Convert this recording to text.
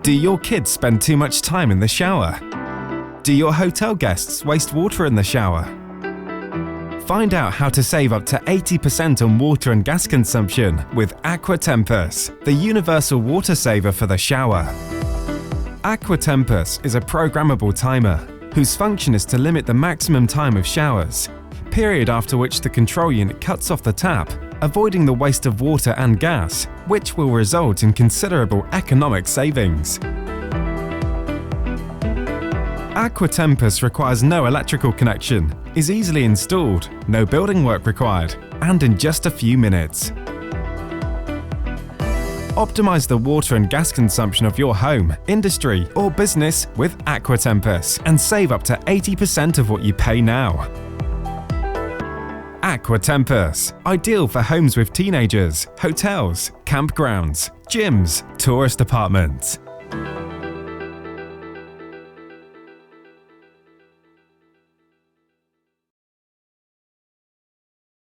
Do your kids spend too much time in the shower? Do your hotel guests waste water in the shower? Find out how to save up to 80% on water and gas consumption with Acqua Tempus, the universal water saver for the shower. Acqua Tempus is a programmable timer whose function is to limit the maximum time of showers, period after which the control unit cuts off the tap, avoiding the waste of water and gas, which will result in considerable economic savings. Acqua Tempus requires no electrical connection, is easily installed, no building work required, and in just a few minutes. Optimize the water and gas consumption of your home, industry, or business with Acqua Tempus and save up to 80% of what you pay now. Acqua Tempus, ideal for homes with teenagers, hotels, campgrounds, gyms, tourist apartments.